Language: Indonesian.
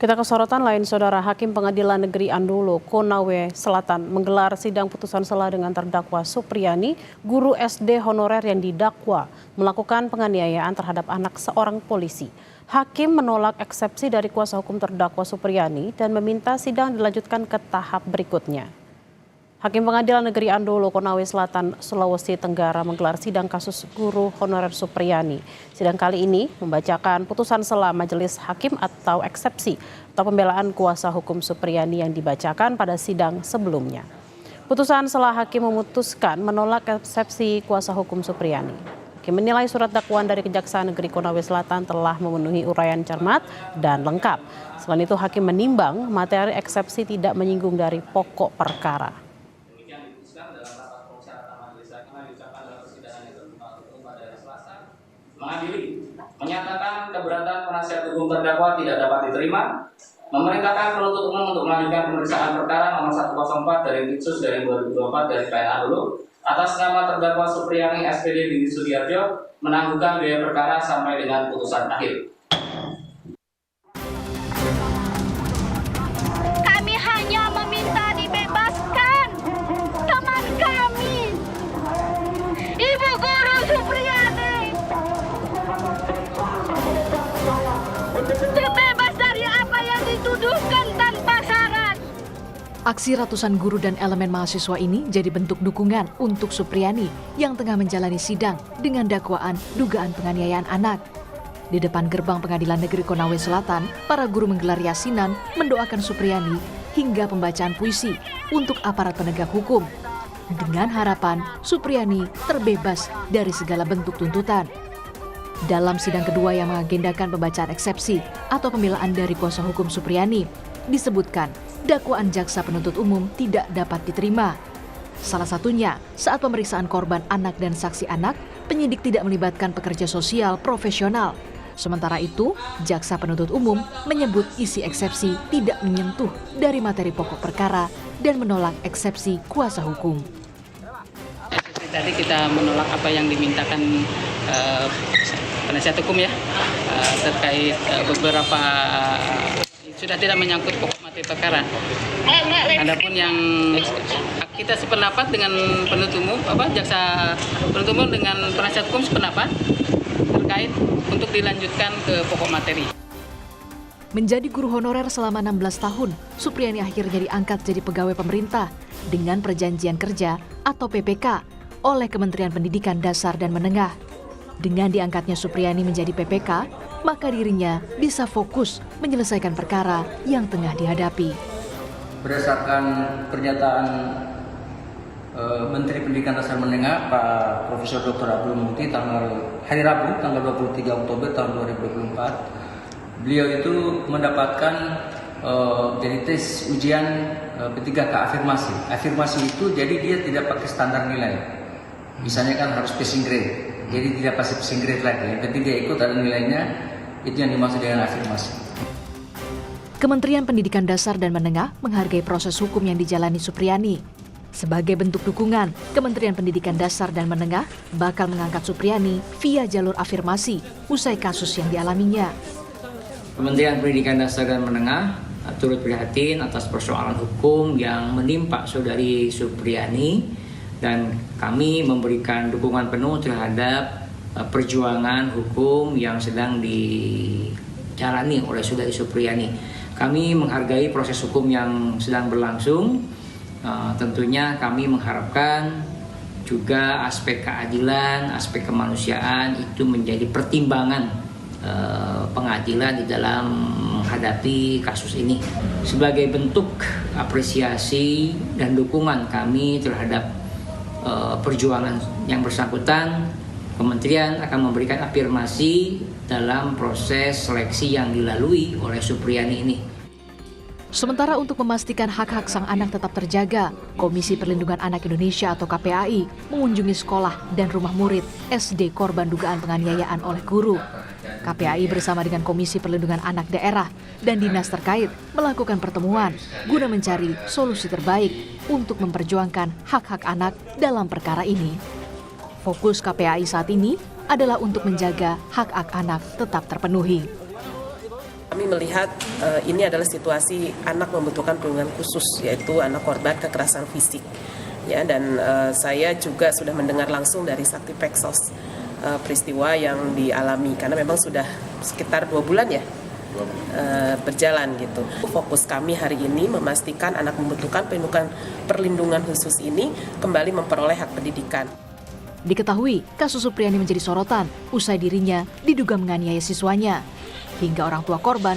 Kita ke sorotan lain, Saudara. Hakim Pengadilan Negeri Andolo, Konawe Selatan menggelar sidang putusan sela dengan terdakwa Supriyani, guru SD honorer yang didakwa melakukan penganiayaan terhadap anak seorang polisi. Hakim menolak eksepsi dari kuasa hukum terdakwa Supriyani dan meminta sidang dilanjutkan ke tahap berikutnya. Hakim Pengadilan Negeri Andolo, Konawe Selatan, Sulawesi Tenggara menggelar sidang kasus guru honorer Supriyani. Sidang kali ini membacakan putusan sela majelis hakim atau eksepsi atau pembelaan kuasa hukum Supriyani yang dibacakan pada sidang sebelumnya. Putusan sela hakim memutuskan menolak eksepsi kuasa hukum Supriyani. Hakim menilai surat dakwaan dari Kejaksaan Negeri Konawe Selatan telah memenuhi uraian cermat dan lengkap. Selain itu, hakim menimbang materi eksepsi tidak menyinggung dari pokok perkara. Mengadili, menyatakan keberatan penasihat hukum terdakwa tidak dapat diterima, memerintahkan penuntut umum untuk melanjutkan pemeriksaan perkara nomor 104 dari Pitsus dari 2024 dari PN Andolo atas nama terdakwa Supriyani SPD Didi Sudiarjo menangguhkan biaya perkara sampai dengan putusan akhir. Kami hanya meminta dibebaskan teman kami, Ibu Guru Supriyani. Terbebas dari apa yang dituduhkan tanpa syarat. Aksi ratusan guru dan elemen mahasiswa ini jadi bentuk dukungan untuk Supriyani yang tengah menjalani sidang dengan dakwaan dugaan penganiayaan anak. Di depan gerbang Pengadilan Negeri Konawe Selatan, para guru menggelar yasinan mendoakan Supriyani hingga pembacaan puisi untuk aparat penegak hukum. Dengan harapan Supriyani terbebas dari segala bentuk tuntutan. Dalam sidang kedua yang mengagendakan pembacaan eksepsi atau pembelaan dari kuasa hukum Supriyani, disebutkan dakwaan jaksa penuntut umum tidak dapat diterima. Salah satunya saat pemeriksaan korban anak dan saksi anak, penyidik tidak melibatkan pekerja sosial profesional. Sementara itu, jaksa penuntut umum menyebut isi eksepsi tidak menyentuh dari materi pokok perkara dan menolak eksepsi kuasa hukum. Tadi kita menolak apa yang dimintakan penasihat hukum ya, terkait beberapa sudah tidak menyangkut pokok materi perkara. Adapun yang kita sependapat dengan penuntut umum, jaksa penuntut umum dengan penasihat hukum sependapat terkait untuk dilanjutkan ke pokok materi. Menjadi guru honorer selama 16 tahun, Supriyani akhirnya diangkat jadi pegawai pemerintah dengan perjanjian kerja atau PPK oleh Kementerian Pendidikan Dasar dan Menengah. Dengan diangkatnya Supriyani menjadi PPK, maka dirinya bisa fokus menyelesaikan perkara yang tengah dihadapi. Berdasarkan pernyataan Menteri Pendidikan Dasar Menengah, Pak Profesor Dr. Abdul Muti, hari Rabu, tanggal 23 Oktober tahun 2024, beliau itu mendapatkan jadi tes ujian P3K afirmasi. Afirmasi itu jadi dia tidak pakai standar nilai. Misalnya kan harus passing grade. Jadi tidak pasti passing grade lagi. Yang penting dia ikut ada nilainya, itu yang dimaksud dengan afirmasi. Kementerian Pendidikan Dasar dan Menengah menghargai proses hukum yang dijalani Supriyani. Sebagai bentuk dukungan, Kementerian Pendidikan Dasar dan Menengah bakal mengangkat Supriyani via jalur afirmasi usai kasus yang dialaminya. Kementerian Pendidikan Dasar dan Menengah turut prihatin atas persoalan hukum yang menimpa saudari Supriyani dan kami memberikan dukungan penuh terhadap perjuangan hukum yang sedang dijalani oleh saudari Supriyani. Kami menghargai proses hukum yang sedang berlangsung. Tentunya kami mengharapkan juga aspek keadilan, aspek kemanusiaan itu menjadi pertimbangan pengadilan di dalam menghadapi kasus ini. Sebagai bentuk apresiasi dan dukungan kami terhadap perjuangan yang bersangkutan, Kementerian akan memberikan afirmasi dalam proses seleksi yang dilalui oleh Supriyani ini. Sementara untuk memastikan hak-hak sang anak tetap terjaga, Komisi Perlindungan Anak Indonesia atau KPAI mengunjungi sekolah dan rumah murid SD korban dugaan penganiayaan oleh guru. KPAI bersama dengan Komisi Perlindungan Anak Daerah dan dinas terkait melakukan pertemuan guna mencari solusi terbaik untuk memperjuangkan hak-hak anak dalam perkara ini. Fokus KPAI saat ini adalah untuk menjaga hak-hak anak tetap terpenuhi. Kami melihat ini adalah situasi anak membutuhkan perlindungan khusus, yaitu anak korban kekerasan fisik. Ya, dan saya juga sudah mendengar langsung dari Sakti Peksos peristiwa yang dialami, karena memang sudah sekitar 2 bulan ya berjalan gitu. Fokus kami hari ini memastikan anak membutuhkan perlindungan khusus ini kembali memperoleh hak pendidikan. Diketahui, kasus Supriyani menjadi sorotan usai dirinya diduga menganiaya siswanya. Hingga orang tua korban